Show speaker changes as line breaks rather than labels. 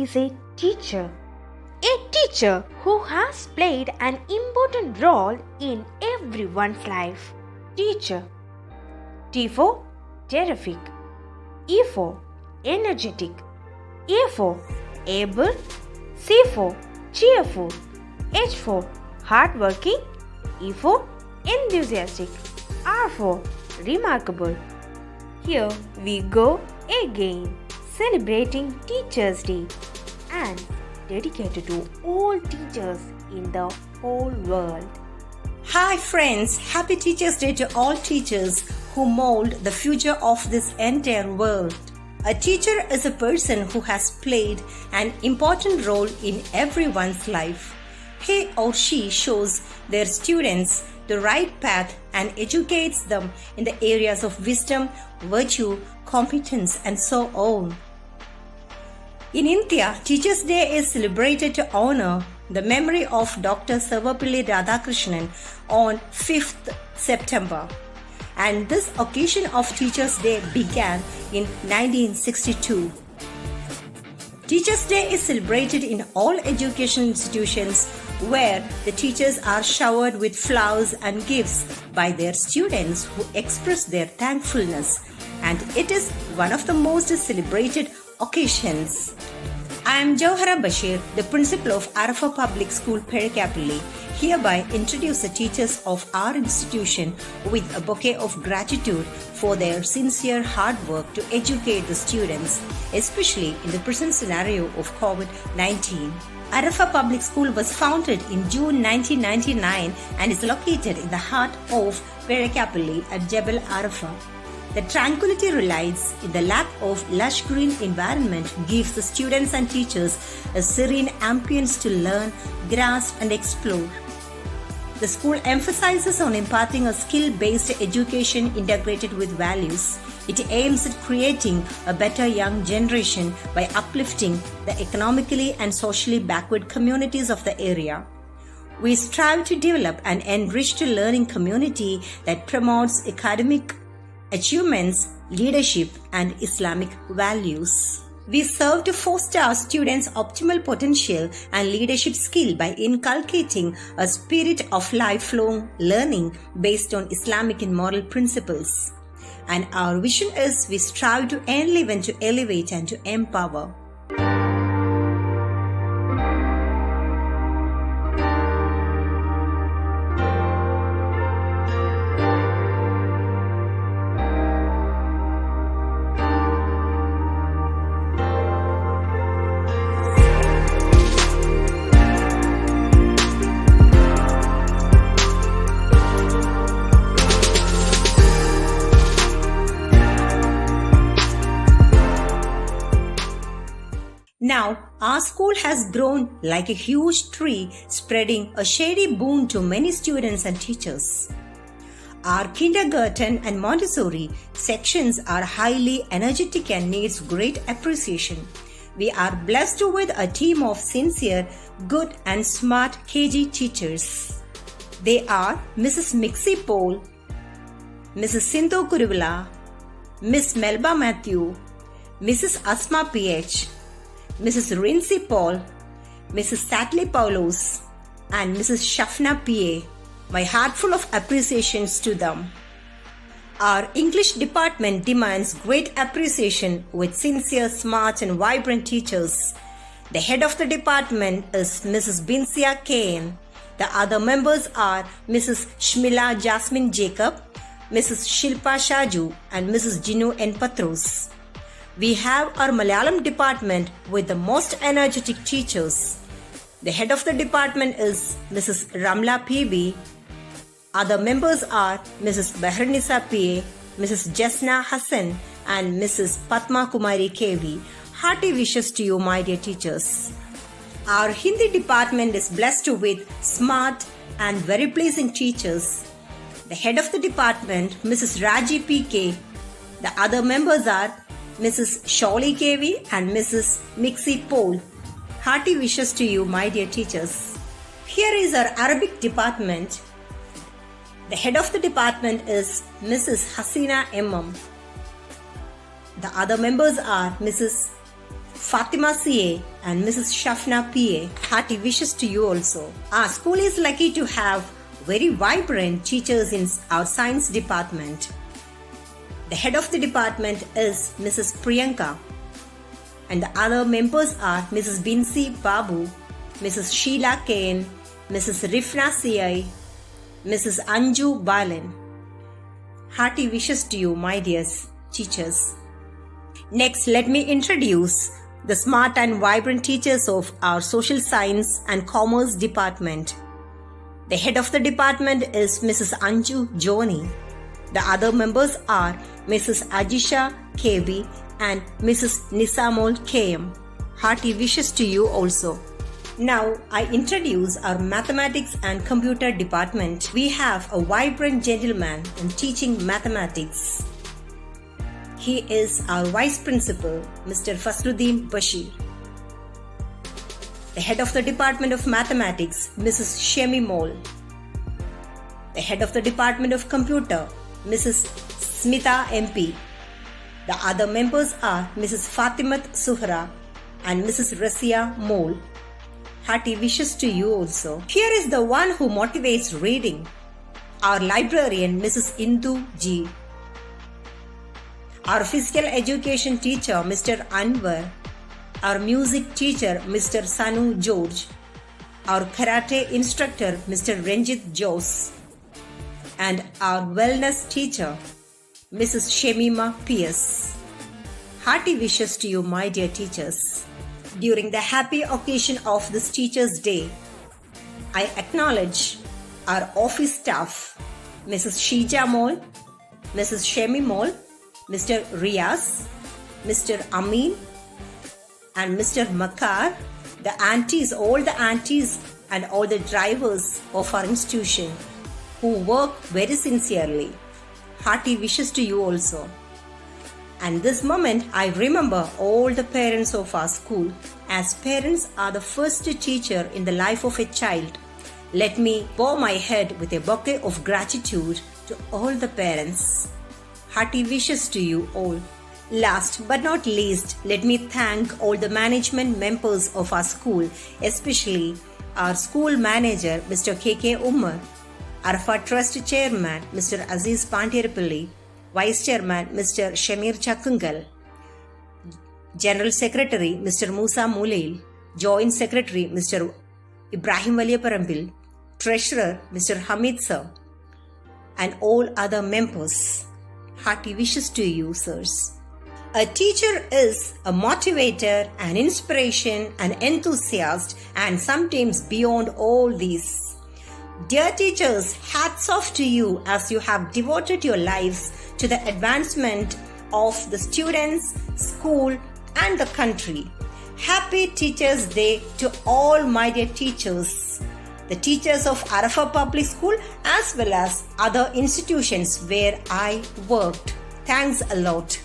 is a teacher. A teacher who has played an important role in everyone's life. Teacher. T for terrific. E for energetic. A for able. C for cheerful. H for hardworking. E for enthusiastic. R for remarkable. Here we go again, celebrating Teachers' Day and dedicated to all teachers in the whole world.
Hi friends, happy Teachers' Day to all teachers who mold the future of this entire world. A teacher is a person who has played an important role in everyone's life. He or she shows their students the right path and educates them in the areas of wisdom, virtue, competence, and so on. In India, Teachers' Day is celebrated to honor the memory of Dr. Sarvapalli Radhakrishnan on 5th September. And this occasion of Teachers' Day began in 1962. Teachers' Day is celebrated in all education institutions where the teachers are showered with flowers and gifts by their students who express their thankfulness, and it is one of the most celebrated occasions. I am Jauhara Bashir, the principal of Arafa Public School, Perikapalli, hereby introduce the teachers of our institution with a bouquet of gratitude for their sincere hard work to educate the students, especially in the present scenario of COVID-19. Arafa Public School was founded in June 1999 and is located in the heart of Perikapalli at Jebel Arafa. The tranquility relies in the lack of lush green environment gives the students and teachers a serene ambience to learn, grasp and explore. The school emphasizes on imparting a skill-based education integrated with values. It aims at creating a better young generation by uplifting the economically and socially backward communities of the area. We strive to develop an enriched learning community that promotes academic achievements, leadership, and Islamic values. We serve to foster our students' optimal potential and leadership skill by inculcating a spirit of lifelong learning based on Islamic and moral principles. And our vision is we strive to enlive and to elevate and to empower. Now, our school has grown like a huge tree, spreading a shady boon to many students and teachers. Our kindergarten and Montessori sections are highly energetic and needs great appreciation. We are blessed with a team of sincere, good and smart KG teachers. They are Mrs. Mixie Paul, Mrs. Sindhu Kuruvula, Miss Melba Matthew, Mrs. Asma PH, Mrs. Rincy Paul, Mrs. Satley Paulos, and Mrs. Shafna PA. My heartful of appreciations to them. Our English department demands great appreciation with sincere, smart and vibrant teachers. The head of the department is Mrs. Binsia Kane. The other members are Mrs. Shmila Jasmine Jacob, Mrs. Shilpa Shaju and Mrs. Jinu N. Patros. We have our Malayalam department with the most energetic teachers. The head of the department is Mrs. Ramla PB. Other members are Mrs. Behrnisa PA, Mrs. Jasna Hassan and Mrs. Padma Kumari KV. Hearty wishes to you, my dear teachers. Our Hindi department is blessed with smart and very pleasing teachers. The head of the department, Mrs. Raji PK. The other members are Mrs. Shawli KV and Mrs. Mixie Paul. Hearty wishes to you, my dear teachers. Here is our Arabic department. The head of the department is Mrs. Hasina MM. The other members are Mrs. Fatima CA and Mrs. Shafna PA, hearty wishes to you also. Our school is lucky to have very vibrant teachers in our science department. The head of the department is Mrs. Priyanka, and the other members are Mrs. Binsi Babu, Mrs. Sheila Kane, Mrs. Rifna CI, Mrs. Anju Balan. Hearty wishes to you, my dear teachers. Next, let me introduce the smart and vibrant teachers of our social science and commerce department. The head of the department is Mrs. Anju Joni. The other members are Mrs. Ajisha KB and Mrs. Nisamol KM. Hearty wishes to you also. Now I introduce our mathematics and computer department. We have a vibrant gentleman in teaching mathematics. He is our vice principal, Mr. Fasluddin Bashir. The head of the department of mathematics, Mrs. Shemi Mol. The head of the department of computer, Mrs. Smita MP. The other members are Mrs. Fatimat Suhra and Mrs. Rasia Mol. Hearty wishes to you also. Here is the one who motivates reading, our librarian, Mrs. Indu G. Our physical education teacher, Mr. Anwar. Our music teacher, Mr. Sanu George. Our karate instructor, Mr. Ranjit Jose. And our wellness teacher, Mrs. Shemima Pierce. Hearty wishes to you, my dear teachers. During the happy occasion of this Teachers' Day, I acknowledge our office staff, Mrs. Shija Mol, Mrs. Shemi Mol, Mr. Riaz, Mr. Amin, and Mr. Makar, the aunties, all the aunties and all the drivers of our institution who work very sincerely. Hearty wishes to you also. And this moment, I remember all the parents of our school, as parents are the first teacher in the life of a child. Let me bow my head with a bouquet of gratitude to all the parents. Hearty wishes to you all. Last but not least, let me thank all the management members of our school, especially our school manager, Mr. K.K. Umar, Arafa Trust Chairman, Mr. Aziz Pandiyarpalli, Vice Chairman, Mr. Shamir Chakungal, General Secretary, Mr. Musa Mulail, Joint Secretary, Mr. Ibrahim Valiyaparambil, Treasurer, Mr. Hamid Sir, and all other members. Hearty wishes to you, sirs. A teacher is a motivator, an inspiration, an enthusiast, and sometimes beyond all these. Dear teachers, hats off to you as you have devoted your lives to the advancement of the students, school, and the country. Happy Teachers' Day to all my dear teachers, the teachers of Arafa Public School as well as other institutions where I worked. Thanks a lot.